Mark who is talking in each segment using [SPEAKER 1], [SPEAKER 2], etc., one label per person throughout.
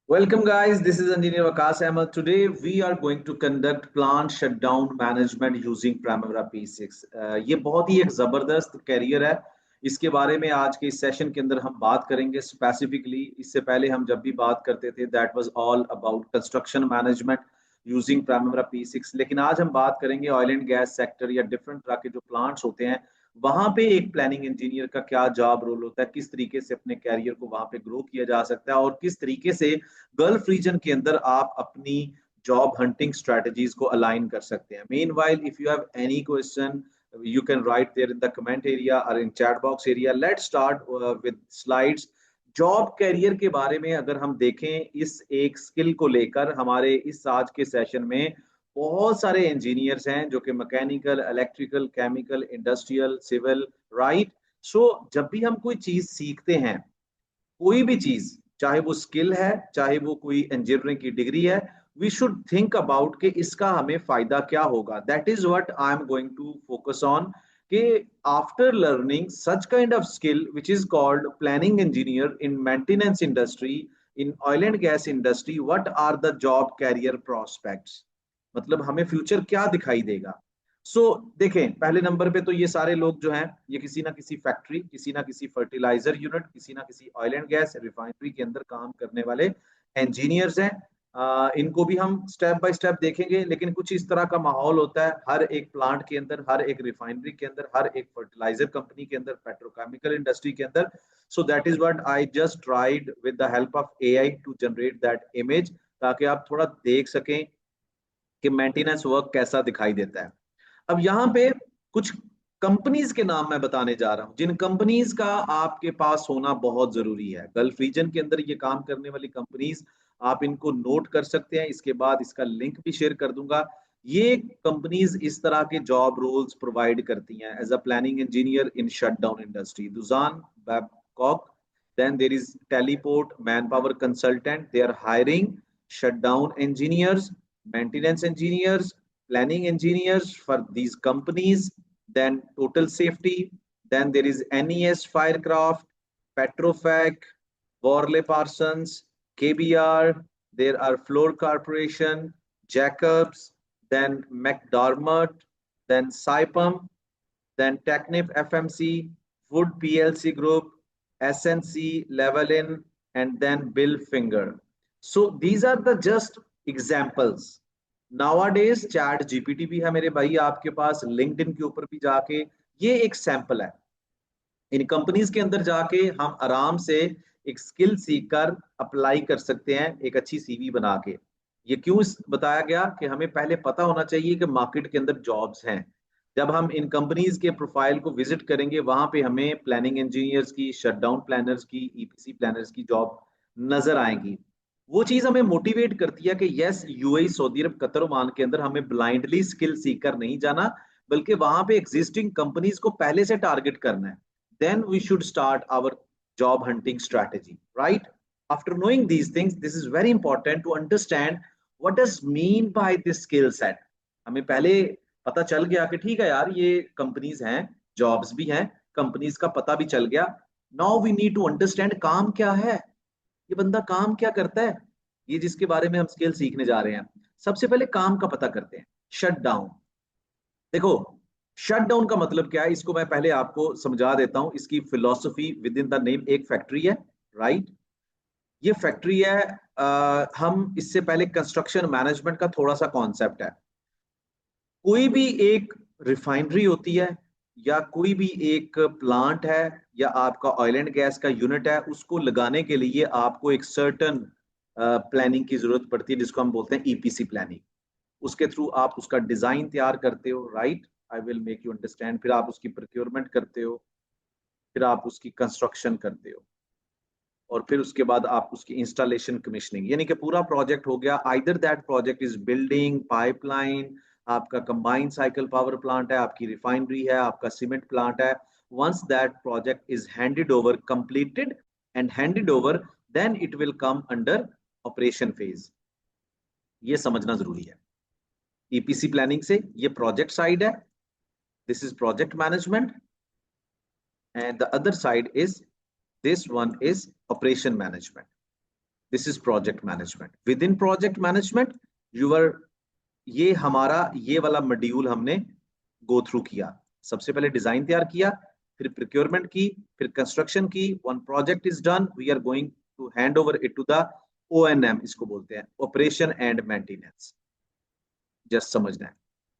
[SPEAKER 1] Welcome, guys. This is Engineer Vikas Ahmed. Today, we are going to conduct plant shutdown management using Primavera P6. ये बहुत ही एक ज़बरदस्त career है। इसके बारे में आज के इस सेशन के अंदर हम बात करेंगे स्पेसिफिकली। इससे पहले हम जब भी बात करते थे that was all about construction management using Primavera P6। लेकिन आज हम बात करेंगे ऑयल एंड गैस सेक्टर या डिफरेंट तरह के जो प्लांट्स होते हैं वहां पे एक प्लानिंग इंजीनियर का क्या जॉब रोल होता है, किस तरीके से अपने कैरियर को वहां पे ग्रो किया जा सकता है और किस तरीके से गल्फ रीजन के अंदर आप अपनी जॉब हंटिंग स्ट्रेटजीज को अलाइन कर सकते हैं। Main while if you have any question you can write there in the comment area or in chat box area. Let's start with slides. Job career के बारे में अगर हम देखें इस एक स्किल को लेकर हमारे इस आज के सेशन में बहुत सारे इंजीनियर्स हैं जो कि mechanical, electrical, chemical, industrial, civil, right. So जब भी हम कोई चीज सीखते हैं, कोई भी चीज, चाहे वो स्किल है, चाहे वो कोई इंजीनियरिंग की डिग्री है, वी शुड थिंक अबाउट कि इसका हमें फायदा क्या होगा। That is what I am going to focus on कि after learning such kind of skill which is called planning engineer in maintenance industry, in oil and gas industry, what are the job career prospects, मतलब हमें future क्या दिखाई देगा। देखें, पहले number पे तो ये सारे लोग जो हैं ये किसी ना किसी फैक्ट्री, किसी ना किसी फर्टिलाइजर यूनिट, किसी ना किसी ऑयल एंड गैस रिफाइनरी के अंदर काम करने वाले इंजीनियर्स हैं। इनको भी हम स्टेप बाय स्टेप देखेंगे, लेकिन कुछ इस तरह का माहौल होता है हर एक प्लांट के अंदर, हर एक रिफाइनरी के अंदर, हर एक फर्टिलाइजर कंपनी के अंदर, पेट्रोकेमिकल इंडस्ट्री के अंदर। So that is what I just tried with the help of AI to generate that image, ताकि आप थोड़ा देख सकें कि मेंटेनेंस वर्क कैसा दिखाई देता है। अब यहाँ पे कुछ कंपनीज के नाम मैं बताने जा रहा हूँ जिन कंपनीज का आपके पास होना बहुत जरूरी है। गल्फ रीजन के अंदर ये काम करने वाली कंपनीज, आप इनको नोट कर सकते हैं। इसके बाद इसका लिंक भी शेयर कर दूंगा। ये कंपनीज इस तरह के जॉब रोल्स प्रोवाइड करती हैं as a planning engineer in shutdown industry. Doosan, Babcock, then there is teleport, manpower consultant, they are hiring shutdown engineers, maintenance engineers, planning engineers for these companies. Then total safety, then there is NES Firecraft, Petrofac, Worley Parsons, KBR, there are Floor Corporation, Jacobs, then McDermott, then Saipem, then Technip FMC, Wood PLC Group, SNC, Levelin, and then Bill Finger. So these are the just examples. Nowadays chat GPT भी है मेरे भाई आपके पास, LinkedIn के ऊपर भी जाके ये एक सैंपल है। इन कंपनीज के अंदर जाके हम आराम से एक स्किल सीखकर अप्लाई कर सकते हैं एक अच्छी सीवी बना के। ये क्यों बताया गया कि हमें पहले पता होना चाहिए कि मार्केट के अंदर जॉब्स हैं। जब हम इन कंपनीज के प्रोफाइल को विजिट करेंगे वहां पे हमें प्लानिंग इंजीनियर्स की, शटडाउन प्लानर्स की, ईपीसी प्लानर्स की जॉब नजर आएगी। वो चीज हमें मोटिवेट करती है कि यस, यूएई, सऊदी अरब, कतर, ओमान के अंदर हमें ब्लाइंडली स्किल सीख कर नहीं जाना, बल्कि वहां पे एग्जिस्टिंग कंपनीज को पहले से टारगेट करना है। then we should start our job hunting strategy, right? After knowing these things, this is very important to understand what does mean by this skill set. हमें पहले पता चल गया कि ठीक है यार, ये कंपनीज हैं, जॉब्स भी हैं, कंपनीज का पता भी चल गया। Now we need to understand काम क्या है, ये बंदा काम क्या करता है, ये जिसके बारे में हम स्किल सीखने जा रहे हैं। सबसे पहले काम का पता करते हैं। शट डाउन, देखो शट डाउन का मतलब क्या है, इसको मैं पहले आपको समझा देता हूं। इसकी philosophy with in the name, एक फैक्ट्री है, राइट। ये फैक्ट्री है। हम इससे पहले कंस्ट्रक्शन मैनेजमेंट का थोड़ा सा कॉन्सेप्ट है। कोई भी एक रिफाइनरी होती है या कोई भी एक प्लांट है या आपका ऑयल एंड गैस का यूनिट है, उसको लगाने के लिए आपको एक सर्टन प्लानिंग की जरूरत पड़ती है जिसको हम बोलते हैं ईपीसी प्लानिंग। उसके थ्रू आप उसका डिजाइन तैयार करते हो, right. I will make you understand. फिर आप उसकी प्रोक्योरमेंट करते हो, फिर आप उसकी कंस्ट्रक्शन करते हो, और फिर उसके बाद आप उसकी इंस्टॉलेशन, कमीशनिंग, यानी कि पूरा प्रोजेक्ट हो गया। Either that project is building, pipeline, आपका कंबाइंड साइकिल पावर प्लांट है, आपकी रिफाइनरी है, आपका सीमेंट प्लांट है। Once that project is handed over, completed and handed over, then it will come under operation phase. ये समझना जरूरी है। ईपीसी प्लानिंग से ये प्रोजेक्ट साइड है, this is project management, and the other side is, this one is operation management. This is project management. With in project management ये हमारा ये वाला मॉड्यूल हमने गो थ्रू किया. सबसे पहले डिजाइन तैयार किया, फिर प्रोक्योरमेंट की, फिर कंस्ट्रक्शन की. One project is done, we are going to hand over it to the ONM, इसको बोलते हैं ऑपरेशन एंड मेंटेनेंस. जस्ट समझना है.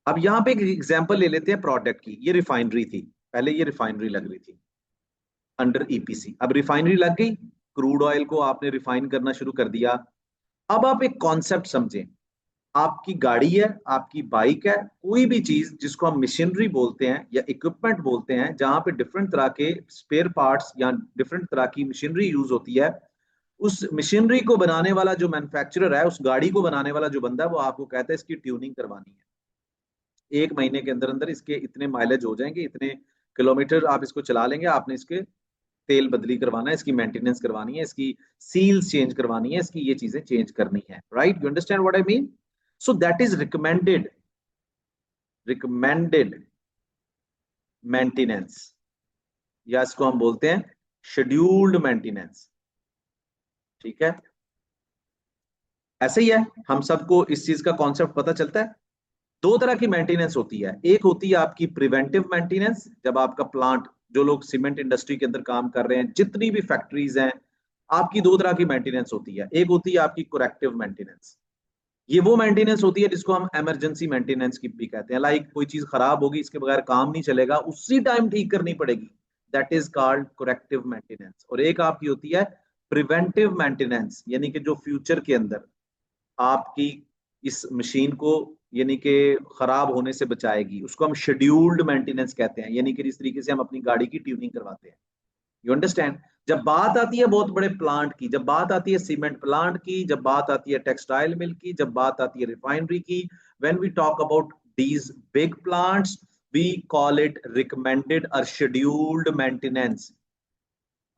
[SPEAKER 1] अब यहाँ पे एक एग्जांपल ले लेते हैं प्रोडक्ट की. ये रिफाइनरी थी, पहले ये रिफाइनरी लग रही थी अंडर EPC. अब रिफाइनरी लग गई, क्रूड ऑयल को आपने रिफाइन करना शुरू कर दिया. अब आप एक कॉन्सेप्ट समझें. आपकी गाड़ी है, आपकी बाइक है, कोई भी चीज जिसको हम मशीनरी बोलते हैं या इक्विपमेंट बोलते हैं, जहां पे डिफरेंट तरह के स्पेयर पार्ट्स या डिफरेंट तरह की मशीनरी यूज होती है, उस मशीनरी को बनाने वाला जो मैन्युफैक्चरर है, उस गाड़ी को बनाने वाला जो बंदा है, वो आपको कहता है इसकी ट्यूनिंग करवानी है. 1 महीने के अंदर अंदर इसके इतने माइलेज हो जाएंगे, इतने किलोमीटर आप इसको चला लेंगे, आपने इसके तेल बदली करवाना है, इसकी मेंटेनेंस करवानी है, इसकी सील्स चेंज करवानी है, इसकी ये चीजें चेंज करनी है. Right, you understand what I mean? So that is recommended maintenance, या इसको हम बोलते हैं शेड्यूल्ड मेंटेनेंस. ठीक है, ऐसे ही है. हम सबको इस चीज का कॉन्सेप्ट पता चलता है. दो तरह की मेंटेनेंस होती है. एक होती है आपकी प्रिवेंटिव मेंटेनेंस, जब आपका प्लांट, जो लोग सीमेंट इंडस्ट्री के अंदर काम कर रहे हैं, जितनी भी फैक्ट्रीज हैं, आपकी दो तरह की मेंटेनेंस होती है. एक होती है आपकी करेक्टिव मेंटेनेंस. ये वो मेंटेनेंस होती है जिसको हम इमरजेंसी मेंटेनेंस की भी कहते हैं. लाइक कोई चीज खराब होगी, इसके बगैर काम नहीं चलेगा, उसी टाइम ठीक करनी पड़ेगी. That is called corrective maintenance. और एक आपकी होती है प्रिवेंटिव मेंटेनेंस, यानी कि जो फ्यूचर के अंदर आपकी इस मशीन को यानी कि खराब होने से बचाएगी, उसको हम शेड्यूल्ड मेंटेनेंस कहते हैं. यानी कि जिस तरीके से हम अपनी गाड़ी की ट्यूनिंग करवाते हैं. You understand? जब बात आती है बहुत बड़े प्लांट की, जब बात आती है सीमेंट प्लांट की, जब बात आती है टेक्सटाइल मिल की, जब बात आती है रिफाइनरी की, when we talk about these big plants, we call it recommended और शेड्यूल्ड मेंटेनेंस.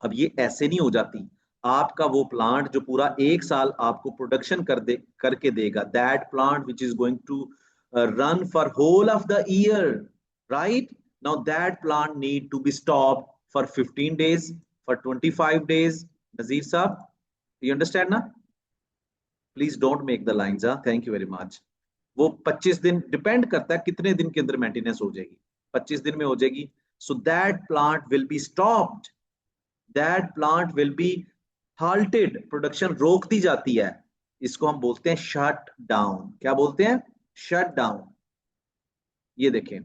[SPEAKER 1] अब ये ऐसे नहीं हो जाती. आपका वो प्लांट जो पूरा 1 साल आपको प्रोडक्शन करके देगा, that plant which is going to run for whole of the year, right? Now that plant need to be stop for 15 days, for 25 days. Nazir साहब, यू अंडरस्टैंड ना? Please don't make the lines. Thank you very much. वो 25 दिन depend करता है कितने दिन के अंदर मेंटेनेंस हो जाएगी. 25 दिन में हो जाएगी. So that plant will be stopped, that plant will be halted, production रोक दी जाती है. इसको हम बोलते हैं शट डाउन. क्या बोलते हैं? Shut down. ये देखें,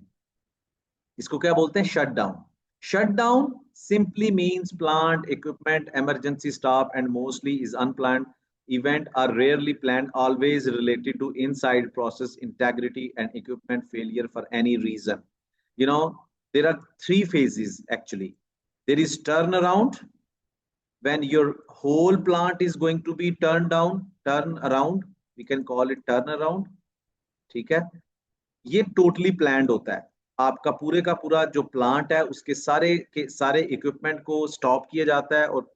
[SPEAKER 1] इसको क्या बोलते हैं? Shut down. Shut down simply means plant equipment emergency stop, and mostly is unplanned event, are rarely planned, always related to inside process integrity and equipment failure for any reason. You know, there are 3 phases actually. There is turnaround, when your whole plant is going to be turn around, we can call it turnaround. ठीक है, ये totally planned होता है. आपका पूरे का पूरा जो प्लांट है, उसके सारे के सारे इक्विपमेंट को स्टॉप किया जाता है, और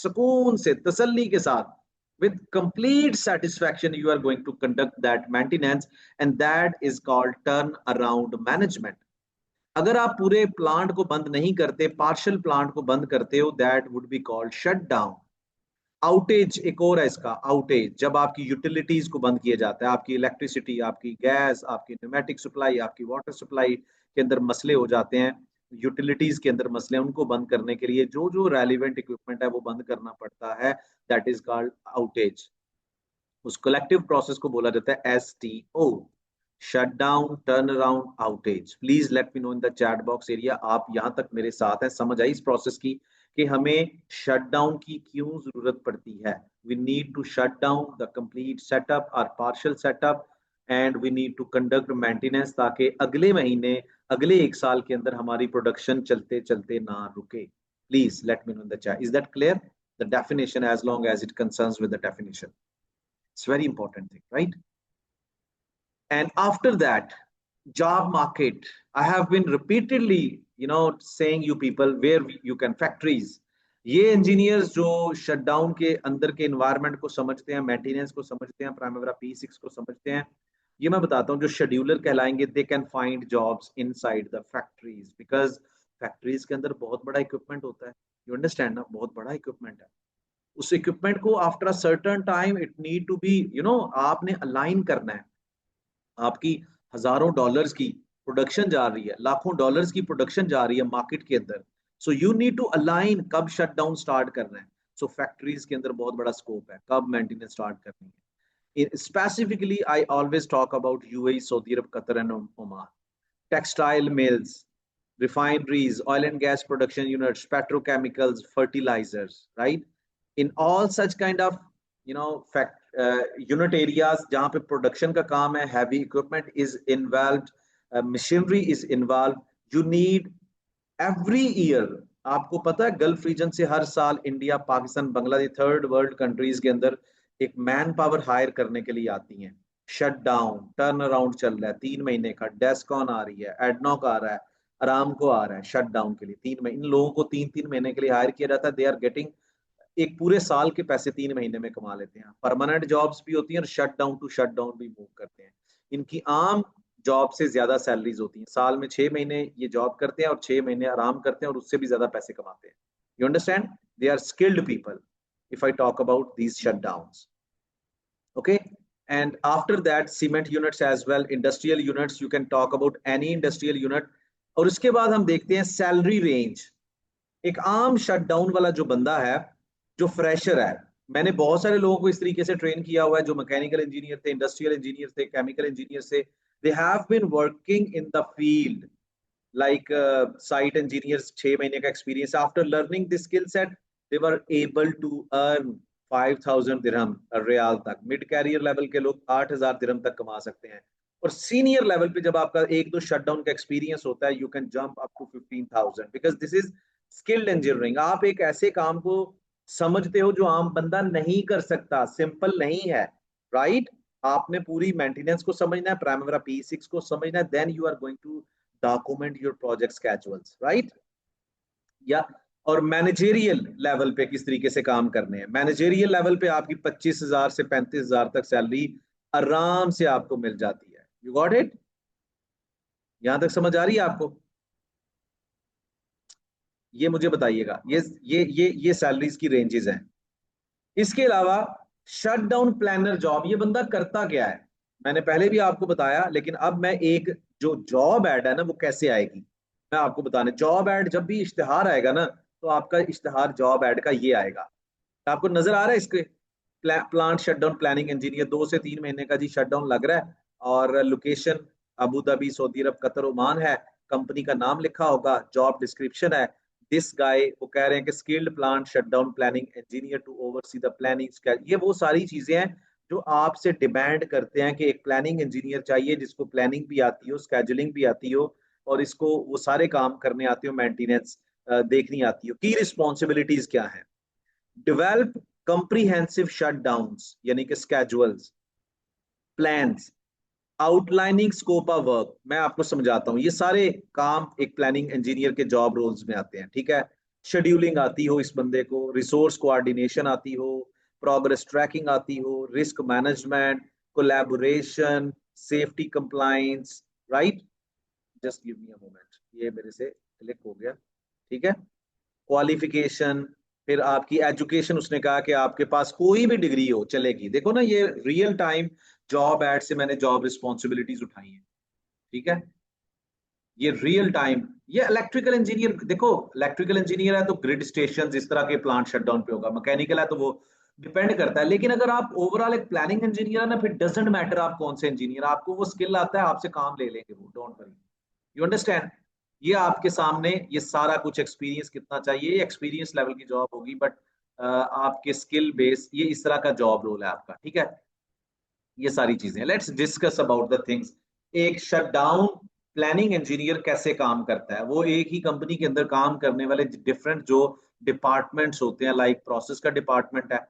[SPEAKER 1] सुकून से, तसल्ली के साथ, with complete satisfaction, you are going to conduct that maintenance, and that is called turn around management. अगर आप पूरे प्लांट को बंद नहीं करते, पार्शियल प्लांट को बंद करते हो, that would be called shut down. Outage एक और है इसका. आउटेज जब आपकी यूटिलिटीज को बंद किया जाता है, आपकी इलेक्ट्रिसिटी, आपकी गैस, आपकी न्यूमेटिक सप्लाई, आपकी वाटर सप्लाई के अंदर मसले हो जाते हैं, यूटिलिटीज के अंदर मसले, उनको बंद करने के लिए जो जो रेलिवेंट इक्विपमेंट है वो बंद करना पड़ता है. That is called outage. उस कलेक्टिव प्रोसेस को बोला जाता है STO, shut down, turn around, outage. Please let me know in the chat box area. आप यहां तक मेरे साथ हैं, समझ आई इस प्रोसेस की कि हमें शट डाउन की क्यों जरूरत पड़ती है? We need to shut down the complete setup और partial setup, and we need to conduct maintenance, ताकि अगले महीने, अगले 1 साल के अंदर हमारी प्रोडक्शन चलते चलते ना रुके. Please let me know in the chat. Is that clear? The definition, as long as it concerns with the definition, it's very important thing, right? And after that, job market, I have been repeatedly, saying you people, where you can factories. ये engineers जो shutdown के अंदर के environment को समझते हैं, maintenance को समझते हैं, प्राइमवेरा P6 को समझते हैं, ये मैं बताता हूँ, जो शेड्यूलर कहलाएंगे, they can find jobs inside the factories, because factories के अंदर बहुत बड़ा इक्विपमेंट होता है. यू अंडरस्टैंड ना? बहुत बड़ा इक्विपमेंट है. उस इक्विपमेंट को after a certain time it need to be आपने अलाइन करना है। आपकी हजारों डॉलर्स की प्रोडक्शन जा रही है, लाखों डॉलर्स की प्रोडक्शन जा रही है मार्केट के अंदर। So you need to align कब शट डाउन स्टार्ट करना है। सो फैक्ट्रीज के अंदर बहुत बड़ा स्कोप है, कब मेंटेनेंस स्टार्ट करनी है। Specifically I always talk about UAE, Saudi Arab, Qatar and Oman. textile mills, refineries, oil and gas production units, petrochemicals, fertilizers, right? In all such kind of, unit areas जहाँ पे production का काम है, heavy equipment is involved, machinery is involved, you need every year। आपको पता है gulf reason से हर साल India, Pakistan, Bangladesh, third world countries के अंदर एक मैन पावर हायर करने के लिए आती हैं। शट डाउन, टर्न अराउंड चल रहा है 3 महीने का, डेस्कॉन आ रही है, एडनॉक आ रहा है, अरामको आ रहा है शट डाउन के लिए 3 महीने। इन लोगों को 3-3 महीने के लिए हायर किया जाता है। दे आर गेटिंग एक पूरे साल के पैसे 3 महीने में कमा लेते हैं। परमानेंट जॉब्स भी होती हैं और शट डाउन भी मूव करते हैं। इनकी आम जॉब से ज्यादा सैलरीज होती हैं। साल में 6 महीने ये जॉब करते हैं और 6 महीने आराम करते हैं और उससे भी ज्यादा पैसे कमाते हैं। You understand? They are skilled people if I talk about these shutdowns. okay, and after that cement units as well, industrial units, you can talk about any industrial unit। और उसके बाद हम देखते हैं सैलरी रेंज। एक आम shutdown वाला जो बंदा है, जो फ्रेशर है, मैंने बहुत सारे लोगों को इस तरीके से ट्रेन किया हुआ है जो मैकेनिकल इंजीनियर थे, इंडस्ट्रियल इंजीनियर थे, केमिकल इंजीनियर थे। They have been working in the field like site engineers, 6 महीने का experience. After learning this skill set they were able to earn 5,000 dirham riyal तक। मिड कैरियर लेवल के लोग 8,000 दिरहम तक कमा सकते हैं। और सीनियर लेवल पे जब आपका एक दो शटडाउन का एक्सपीरियंस होता है, you can jump up to 15,000 because this is skilled engineering. आप एक ऐसे काम को समझते हो जो आम बंदा नहीं कर सकता, सिंपल नहीं है, राइट? आपने पूरी मेंटेनेंस को समझना है, प्राइमरी P6 को समझना है, then you are going to document your project schedules, right? या और मैनेजेरियल लेवल पे किस तरीके से काम करने हैं। मैनेजेरियल लेवल पे आपकी 25,000 से 35,000 तक सैलरी आराम से आपको मिल जाती है। You got it? यहां तक समझ आ रही है आपको? ये मुझे बताइएगा। ये सैलरीज की रेंजेस हैं। इसके अलावा शट डाउन प्लानर जॉब, ये बंदा करता क्या है मैंने पहले भी आपको बताया, लेकिन अब मैं एक जो जॉब एड है ना वो कैसे आएगी मैं आपको बताने। जॉब एड जब भी इश्तिहार आएगा ना, तो आपका इश्तिहार जॉब एड का ये आएगा। तो आपको नजर आ रहा है इसके प्लांट शटडाउन प्लानिंग इंजीनियर 2 से 3 महीने का जी शटडाउन लग रहा है, और लोकेशन अबू धाबी, सऊदी अरब, कतर, ओमान है। कंपनी का नाम लिखा होगा, जॉब डिस्क्रिप्शन है। दिस गाय, वो कह रहे हैं कि skilled plant shutdown planning engineer to oversee the planning. ये वो सारी चीजें हैं जो आपसे डिमांड करते हैं कि एक प्लानिंग इंजीनियर चाहिए जिसको प्लानिंग भी आती हो, स्केजुलिंग भी आती हो, और इसको वो सारे काम करने आते हो, मेंटेनेंस देखनी आती हो। की रिस्पॉन्सिबिलिटीज क्या है? डेवलप कंप्रीहेंसिव शटडाउन्स यानी कि schedules, plans, outlining scope of work. मैं आपको समझाता हूँ, ये सारे काम एक प्लानिंग इंजीनियर के जॉब रोल्स में आते हैं, ठीक है? शेड्यूलिंग आती हो इस बंदे को, रिसोर्स कोऑर्डिनेशन आती हो, प्रोग्रेस ट्रैकिंग आती हो, risk management, collaboration, safety compliance, right? Just give me a moment, ये मेरे से क्लिक हो गया, ठीक है? क्वालिफिकेशन, फिर आपकी एजुकेशन। उसने कहा कि आपके पास कोई भी डिग्री हो चलेगी। देखो ना, ये रियल टाइम जॉब एड से मैंने जॉब रिस्पॉन्सिबिलिटीज उठाई है, ठीक है? ये रियल टाइम। ये इलेक्ट्रिकल इंजीनियर, देखो इलेक्ट्रिकल इंजीनियर है तो ग्रिड स्टेशन इस तरह के प्लांट शटडाउन पे होगा। मैकेनिकल है तो वो डिपेंड करता है। लेकिन अगर आप ओवरऑल एक प्लानिंग इंजीनियर है ना, फिर डजेंट मैटर आप कौन से इंजीनियर, आपको वो स्किल आता है, आपसे काम ले लेंगे वो, डोंट वरी। You understand? ये आपके सामने ये सारा कुछ एक्सपीरियंस कितना चाहिए, ये एक्सपीरियंस लेवल की जॉब होगी, बट आपके स्किल बेस ये इस तरह का जॉब रोल है आपका, ठीक है? ये सारी चीजें, let's discuss about the things. एक शटडाउन प्लानिंग इंजीनियर कैसे काम करता है। वो एक ही कंपनी के अंदर काम करने वाले डिफरेंट जो डिपार्टमेंट्स होते हैं, लाइक प्रोसेस का डिपार्टमेंट है,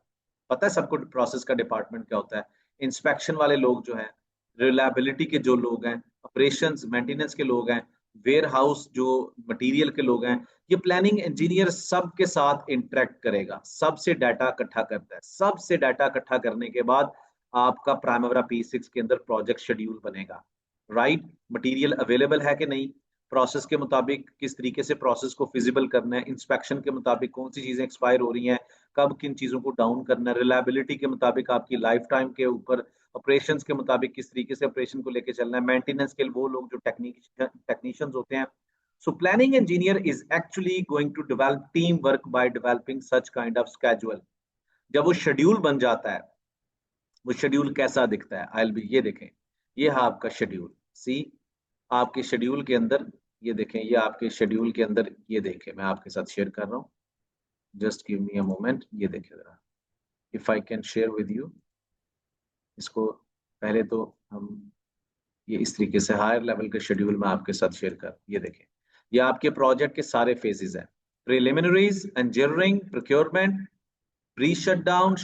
[SPEAKER 1] पता है सबको प्रोसेस का डिपार्टमेंट क्या होता है? इंस्पेक्शन वाले लोग जो हैं, रिलायबिलिटी के जो लोग हैं, ऑपरेशंस मेंटेनेंस के लोग हैं, वेयर हाउस जो मटेरियल के लोग हैं, ये प्लानिंग इंजीनियर सबके साथ इंटरेक्ट करेगा, सबसे डाटा इकट्ठा करता है। सबसे डाटा इकट्ठा करने के बाद आपका प्राइमरी P6 के अंदर प्रोजेक्ट शेड्यूल बनेगा, राइट? मटेरियल अवेलेबल है कि नहीं, प्रोसेस के मुताबिक किस तरीके से प्रोसेस को फिजिबल करना है, इंस्पेक्शन के मुताबिक कौन सी चीजें एक्सपायर हो रही हैं, कब किन चीजों को डाउन करना है, रिलायबिलिटी के मुताबिक आपकी लाइफ टाइम के ऊपर, ऑपरेशंस के मुताबिक किस तरीके से ऑपरेशन को लेके चलना है, मेंटेनेंस के लिए वो लोग जो टेक्नीशियंस होते हैं. So planning engineer is actually going to develop teamwork by developing such kind of schedule. जब वो शेड्यूल बन जाता है, वो शेड्यूल कैसा दिखता है, आई बी, ये देखें, ये है आपका शेड्यूल. सी, आपके शेड्यूल के अंदर ये देखें, ये आपके शेड्यूल के अंदर ये देखें, मैं आपके साथ शेयर कर रहा हूँ. Just give me a moment. ये देखें जरा, if I can share with you. इसको पहले तो हम ये इस तरीके से हायर लेवल के शेड्यूल में आपके साथ शेयर कर. ये देखें, ये आपके प्रोजेक्ट के सारे फेजेस हैं. Preliminaries, engineering, procurement, pre shut down,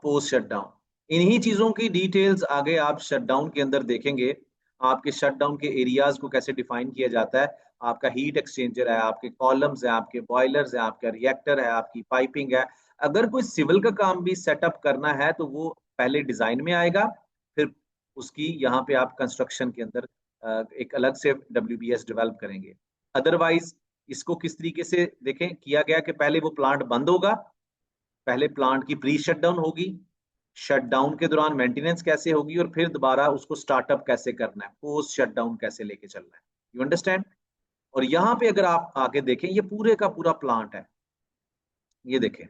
[SPEAKER 1] post shut down. इन्हीं चीजों की डिटेल्स आगे आप शट डाउन के अंदर देखेंगे. आपके शट डाउन के एरियाज को कैसे डिफाइन किया जाता है. आपका हीट एक्सचेंजर है, आपके कॉलम्स है, आपके बॉयलर्स है, आपका रिएक्टर है, आपकी पाइपिंग है. अगर कोई सिविल का काम भी सेटअप करना है तो वो पहले डिजाइन में आएगा, फिर उसकी यहाँ पे आप कंस्ट्रक्शन के अंदर एक अलग से WBS डेवलप करेंगे. अदरवाइज इसको किस तरीके से देखें किया गया कि पहले वो प्लांट बंद होगा, पहले प्लांट की प्री शटडाउन होगी, शटडाउन के दौरान मेंटेनेंस कैसे होगी, और फिर दोबारा उसको स्टार्टअप कैसे करना है, पोस्ट शटडाउन कैसे लेके चलना है. You understand. और यहाँ पे अगर आप आगे देखें, ये पूरे का पूरा प्लांट है. ये देखें,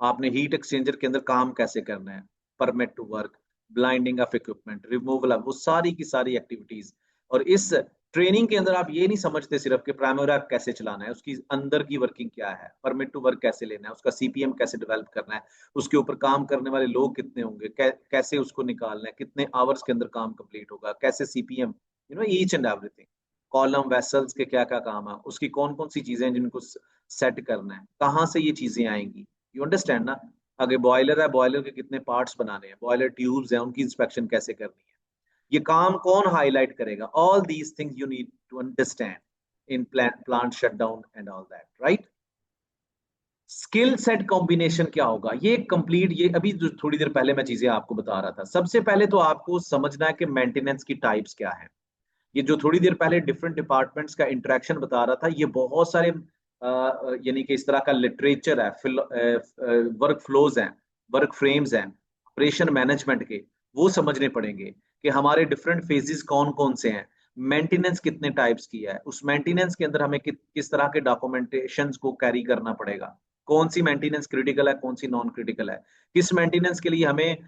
[SPEAKER 1] आपने हीट एक्सचेंजर के अंदर काम कैसे करना है, permit to work, blinding of equipment, removal of, वो सारी की सारी एक्टिविटीज. और इस ट्रेनिंग के अंदर आप ये नहीं समझते सिर्फ कि प्राइमरी कैसे चलाना है, उसकी अंदर की वर्किंग क्या है, परमिट टू वर्क कैसे लेना है, उसका CPM कैसे डेवलप करना है, उसके ऊपर काम करने वाले लोग कितने होंगे, कैसे उसको निकालना है, कितने आवर्स के अंदर काम कंप्लीट होगा, कैसे CPM, each and everything. Column vessels के क्या क्या काम है, उसकी कौन कौन सी चीजें हैं जिनको सेट करना है, कहाँ से ये चीजें आएंगी. यू अंडरस्टैंड ना. आगे बॉयलर है, बॉयलर के कितने पार्ट्स बनाने हैं, बॉयलर ट्यूब्स हैं, उनकी इंस्पेक्शन कैसे करनी है, ये काम कौन हाईलाइट करेगा. All these things you need to understand in plant shutdown and all that, right. Skill set combination क्या होगा, ये कंप्लीट, ये अभी जो थोड़ी देर पहले मैं चीजें आपको बता रहा था. सबसे पहले तो आपको समझना है कि मेंटेनेंस की टाइप्स क्या है. ये जो थोड़ी देर पहले डिफरेंट डिपार्टमेंट्स का इंटरेक्शन बता रहा था, ये बहुत सारे यानी कि इस तरह का लिटरेचर है, वर्क फ्लोज हैं, वर्क फ्रेम्स हैं, ऑपरेशन मैनेजमेंट के, वो समझने पड़ेंगे कि हमारे डिफरेंट फेजेस कौन कौन से हैं, मेंटेनेंस कितने टाइप्स की है, उस मेंटेनेंस के अंदर हमें किस तरह के डॉक्यूमेंटेशन को कैरी करना पड़ेगा, कौन सी मेंटेनेंस क्रिटिकल है, कौन सी नॉन क्रिटिकल है, किस मेंटेनेंस के लिए हमें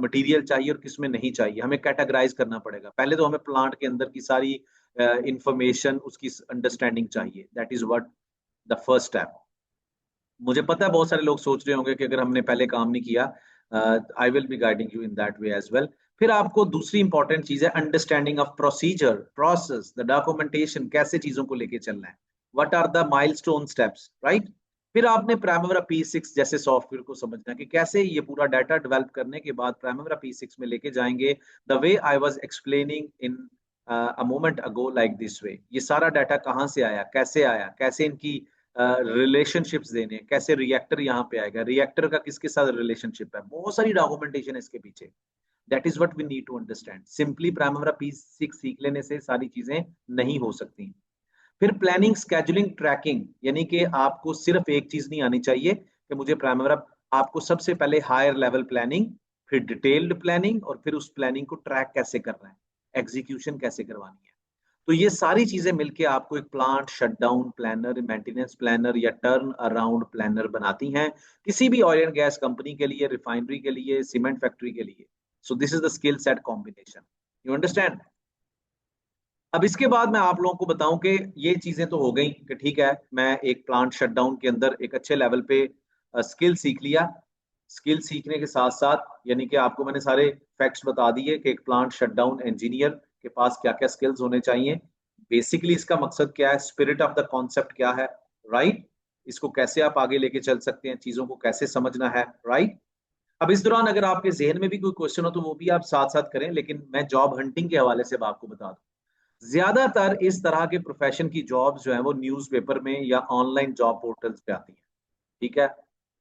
[SPEAKER 1] मटेरियल चाहिए और किस में नहीं चाहिए, हमें कैटेगराइज करना पड़ेगा. पहले तो हमें प्लांट के अंदर की सारी इंफॉर्मेशन, उसकी अंडरस्टैंडिंग चाहिए. That is what the first step. मुझे पता है बहुत सारे लोग सोच रहे होंगे कि अगर हमने पहले काम नहीं किया, I will be guiding you in that way as well. फिर आपको दूसरी इंपॉर्टेंट चीज है understanding of procedure, process, the documentation, कैसे चीजों को लेके चलना है, what are the milestone steps, right. फिर आपने प्राइमरी P6 जैसे सॉफ्टवेयर को समझना कि कैसे ये पूरा डाटा डेवलप करने के बाद प्राइमरी P6 में लेके जाएंगे, the way I was explaining in a moment ago, like this way. ये सारा डाटा कहाँ से आया, कैसे इनकी रिलेशनशिप्स देने, कैसे रिएक्टर यहाँ पे आएगा, रिएक्टर का किसके साथ रिलेशनशिप है, बहुत सारी डॉक्यूमेंटेशन है इसके पीछे. That is what we need to understand. Simply primary P6 सीख लेने से सारी चीजें नहीं हो सकती. फिर प्लानिंग, स्केजुलिंग, ट्रैकिंग, यानी कि आपको सिर्फ एक चीज नहीं आनी चाहिए कि मुझे प्राइमरी, आपको सबसे पहले हायर लेवल प्लानिंग, फिर डिटेल्ड प्लानिंग, और फिर उस प्लानिंग को ट्रैक कैसे करना है, एग्जीक्यूशन कैसे करवानी है. तो ये सारी चीजें मिलके आपको एक plant shutdown planner, maintenance planner या टर्न अराउंड प्लानर बनाती हैं, किसी भी ऑयल एंड गैस कंपनी के लिए, रिफाइनरी के लिए, सीमेंट फैक्ट्री के लिए. So this is the skill set combination. You understand. अब इसके बाद मैं आप लोगों को बताऊं कि ये चीजें तो हो गई कि ठीक है, मैं एक प्लांट शटडाउन के अंदर एक अच्छे लेवल पे स्किल सीख लिया. स्किल सीखने के साथ साथ यानी कि आपको मैंने सारे फैक्ट्स बता दिए कि एक प्लांट शटडाउन इंजीनियर के पास क्या क्या स्किल्स होने चाहिए. बेसिकली इसका मकसद क्या है, स्पिरिट ऑफ द कॉन्सेप्ट क्या है, राइट. इसको कैसे आप आगे लेके चल सकते हैं, चीजों को कैसे समझना है, राइट. अब इस दौरान अगर आपके जहन में भी कोई क्वेश्चन हो तो वो भी आप साथ साथ करें, लेकिन मैं जॉब हंटिंग के हवाले से आपको बता दूं. ज्यादातर इस तरह के प्रोफेशन की जॉब्स जो है वो न्यूज़पेपर में या ऑनलाइन जॉब पोर्टल्स पे आती हैं. ठीक है,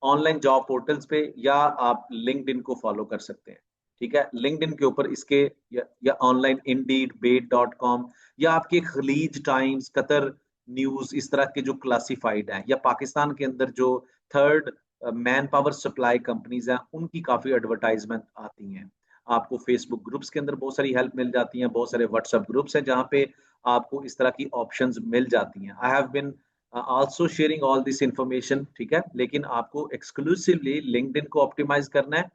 [SPEAKER 1] ऑनलाइन जॉब पोर्टल्स पे, या आप लिंक्डइन को फॉलो कर सकते हैं. ठीक है, लिंक्डइन के ऊपर इसके, या ऑनलाइन इंडीड, बेट.com, या आपके खलीज टाइम्स, कतर न्यूज, इस तरह के जो क्लासिफाइड हैं, या पाकिस्तान के अंदर जो third man power supply companies हैं, उनकी काफी एडवर्टाइजमेंट आती हैं। आपको फेसबुक ग्रुप्स के अंदर बहुत सारी हेल्प मिल जाती है, बहुत सारे व्हाट्सएप ग्रुप्स हैं जहाँ पे आपको इस तरह की ऑप्शंस मिल जाती हैं। I have been also sharing all this information, ठीक है, लेकिन आपको एक्सक्लूसिवली लिंक्डइन को ऑप्टिमाइज करना है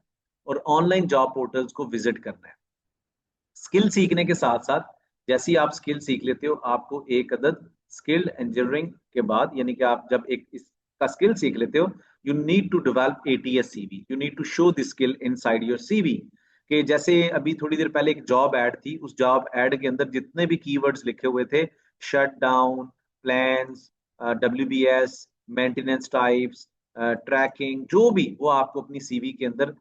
[SPEAKER 1] और ऑनलाइन जॉब पोर्टल्स को विजिट करना है। स्किल सीखने के साथ साथ जैसे ही आप स्किल सीख लेते हो, आपको एक अदद स्किल्ड इंजीनियरिंग के बाद, यानी कि आप जब एक इसका स्किल सीख लेते हो, you need to develop ATS CV, you need to show this skill inside your CV. कि जैसे अभी थोड़ी देर पहले एक जॉब एड थी, उस जॉब एड के अंदर जितने भी कीवर्ड्स लिखे हुए थे, shut down, plans, WBS, maintenance types, tracking, जो भी, वो आपको अपनी सीवी के अंदर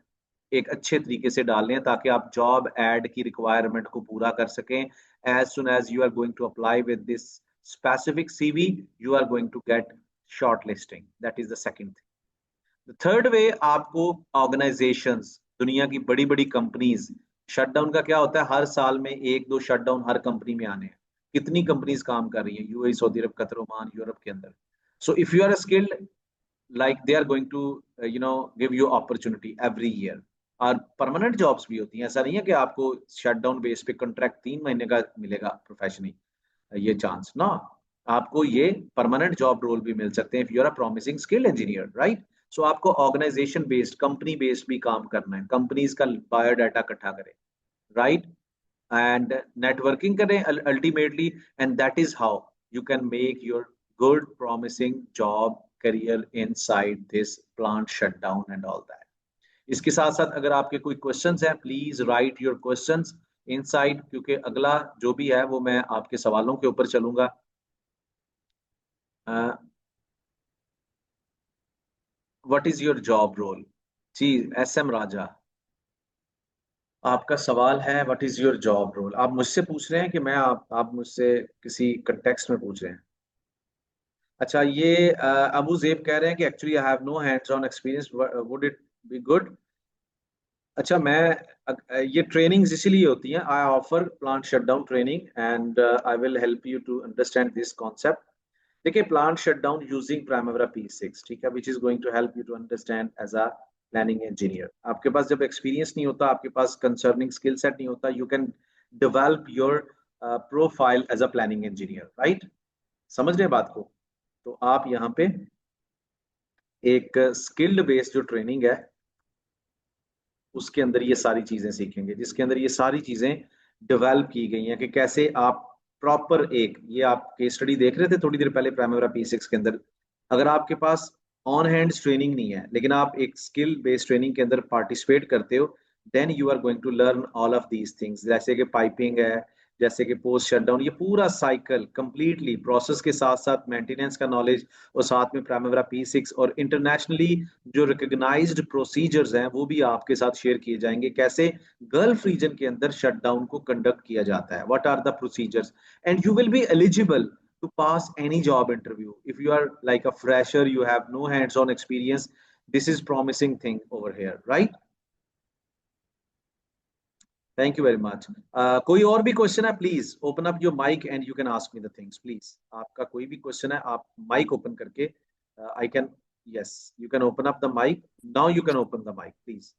[SPEAKER 1] एक अच्छे तरीके से डालने हैं ताकि आप जॉब एड की रिक्वायरमेंट को पूरा कर सकें। As soon as you are going to apply with this specific CV, you are going to get short listing. That is the second thing. The third way, आपको ऑर्गेनाइजेशंस, दुनिया की बड़ी बड़ी कंपनीज, शटडाउन का क्या होता है, हर साल में एक दो शटडाउन हर कंपनी में आने हैं। कितनी कंपनीज काम कर रही है यूएई, सऊदी अरब, कतर, ओमान, यूरोप के अंदर। So if you are skilled, like they are going to give you opportunity every year। और परमानेंट जॉब्स भी होती हैं, ऐसा नहीं है कि आपको शटडाउन बेस पे कॉन्ट्रैक्ट 3 महीने का मिलेगा प्रोफेशनली, ये चांस ना, आपको ये परमानेंट जॉब रोल भी मिल सकते हैं if you are a promising skilled engineer, right. So आपको ऑर्गेनाइजेशन बेस्ड, कंपनी बेस्ड भी काम करना है, कंपनीज का बायोडाटा इकट्ठा करें, राइट, एंड नेटवर्किंग करें ultimately, and that is how you can make your good promising job career inside this plant shutdown and all that। इसके साथ साथ अगर आपके कोई क्वेश्चंस हैं, please right your questions inside, क्योंकि अगला जो भी है वो मैं आपके सवालों के ऊपर चलूंगा। What is your job role? जी, एस एम राजा, आपका सवाल है what is your job role. आप मुझसे पूछ रहे हैं कि मैं आप मुझसे किसी कंटेक्स्ट में पूछ रहे हैं? अच्छा, ये अबू जेब कह रहे हैं कि actually I have no hands on experience, would it be good? अच्छा, मैं ये ट्रेनिंग्स इसीलिए होती हैं, I offer plant shutdown training and I will help you to understand this concept. देखिए, plant shutdown using Primavera P6, ठीक है, which is going to help you to understand as a planning engineer. आपके पास जब experience नहीं होता, आपके पास concerning skill set नहीं होता, you can develop your profile as a planning engineer, right. समझ रहे हैं बात को? तो आप यहाँ पे एक स्किल्ड बेस्ड जो ट्रेनिंग है, उसके अंदर ये सारी चीजें सीखेंगे, जिसके अंदर ये सारी चीजें डेवलप की गई हैं कि कैसे आप प्रॉपर, एक ये आप केस स्टडी देख रहे थे थोड़ी देर पहले प्राइमवेरा P6 के अंदर, अगर आपके पास ऑन हैंड ट्रेनिंग नहीं है लेकिन आप एक स्किल बेस्ड ट्रेनिंग के अंदर पार्टिसिपेट करते हो, then you are going to learn all of these things, जैसे कि पाइपिंग है, जैसे कि पोस्ट शटडाउन, ये पूरा साइकिल कंप्लीटली प्रोसेस के साथ साथ मेंटेनेंस का नॉलेज, और साथ में प्राइमवेरा P6 और इंटरनेशनली जो रिकॉग्नाइज्ड प्रोसीजर्स हैं वो भी आपके साथ शेयर किए जाएंगे। कैसे गल्फ रीजन के अंदर शटडाउन को कंडक्ट किया जाता है, what are the procedures, and you will be eligible to pass any job interview if you are like a fresher, you have no hands on experience, this is promising thing over here, right? Thank you very much। कोई और भी question है? Please open up your mic and you can ask me the things, please. आपका कोई भी question है, आप mic open करके, I can, yes, you can open up the mic now, you can open the mic please.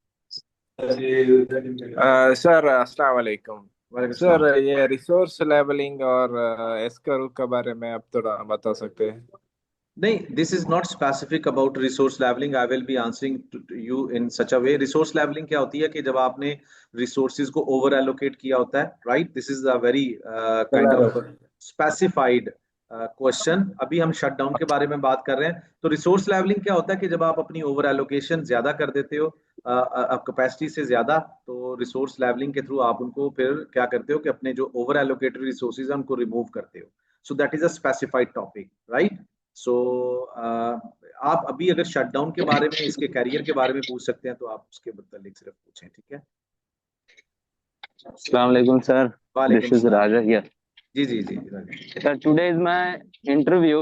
[SPEAKER 2] Sir अस्सलाम वालेकुम।
[SPEAKER 1] वालेकुम
[SPEAKER 2] sir
[SPEAKER 1] सलाम।
[SPEAKER 2] ये रिसोर्स लेवलिंग और एस्कर के बारे में आप थोड़ा बता सकते हैं?
[SPEAKER 1] नहीं, this is not specific about resource levelling, I will be answering to you in such a way. Resource levelling क्या होती है कि जब आपने रिसोर्सेज को ओवर एलोकेट किया होता है, right, this is a very kind of specified question. अभी हम शटडाउन के बारे में बात कर रहे हैं। तो रिसोर्स लेवलिंग क्या होता है कि जब आप अपनी ओवर एलोकेशन ज्यादा कर देते हो, कैपेसिटी से ज्यादा, तो रिसोर्स लेवलिंग के थ्रू आप उनको फिर क्या करते हो कि अपने जो ओवर एलोकेटेड रिसोर्सेज हैं उनको रिमूव करते हो। So that is a specified topic, right. So आप अभी अगर शटडाउन के बारे में, इसके कैरियर के बारे में पूछ सकते हैं तो आप उसके मुतालिक सिर्फ पूछें, ठीक है।
[SPEAKER 3] Assalamu alaikum, sir. This
[SPEAKER 1] वालेकुम
[SPEAKER 3] is
[SPEAKER 1] सलाम।
[SPEAKER 3] Raja here.
[SPEAKER 1] जी जी जी जी।
[SPEAKER 3] Sir, today is my interview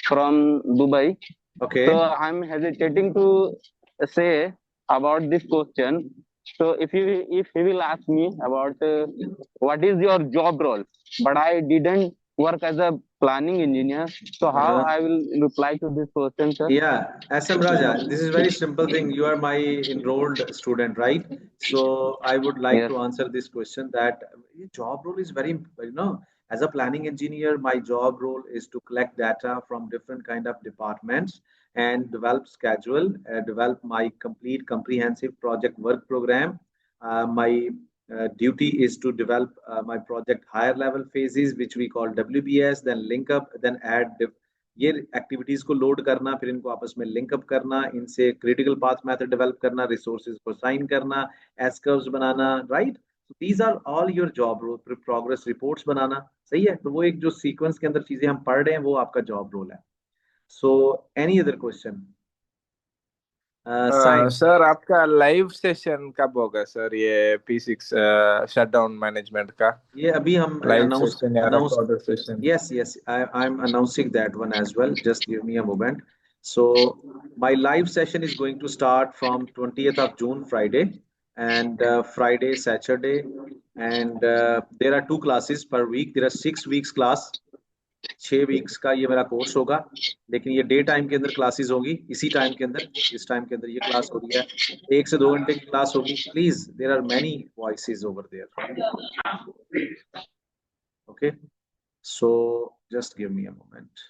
[SPEAKER 3] from Dubai.
[SPEAKER 1] Okay.
[SPEAKER 3] So I'm hesitating to say about this question. So if he will ask me about what is your job role, but I didn't work as a planning engineer. So how I will reply to this question, sir?
[SPEAKER 1] Yeah, SM Raja, this is very simple thing. You are my enrolled student, right? So I would like
[SPEAKER 3] Yes.
[SPEAKER 1] to answer this question that job role is very, as a planning engineer, my job role is to collect data from different kind of departments and develop schedule, develop my complete comprehensive project work program. My duty is to develop my project higher level phases, which we call WBS, then link up, then add ये activities को load करना, फिर इनको आपस में link up करना, इनसे critical path method develop करना, रिसोर्सेज को साइन करना, एस कर्व्स बनाना, right? These are all your job role. फिर प्रोग्रेस रिपोर्ट्स बनाना, सही है? तो वो एक जो सीक्वेंस के अंदर चीजें हम पढ़ रहे हैं वो आपका जॉब रोल है। So any other question? Science
[SPEAKER 2] sir आपका लाइव सेशन कब होगा सर, ये P6 शटडाउन मैनेजमेंट का
[SPEAKER 1] ये अभी हम
[SPEAKER 2] लाइव
[SPEAKER 1] अनाउंस
[SPEAKER 2] सेशन या
[SPEAKER 1] announce
[SPEAKER 2] recorded session?
[SPEAKER 1] yes, yes, I'm announcing that one as well. Just give me a moment. So my live session is going to start from 20th of June, Friday, and Friday, Saturday, and there are 2 classes per week. There are 6 weeks class, 6 weeks का ये मेरा course होगा, लेकिन ये day time के अंदर classes होगी, इसी टाइम के अंदर, इस टाइम के अंदर ये क्लास हो रही है, 1 से 2 घंटे की क्लास होगी। Please, there are many voices over there. Okay, so just give me a moment.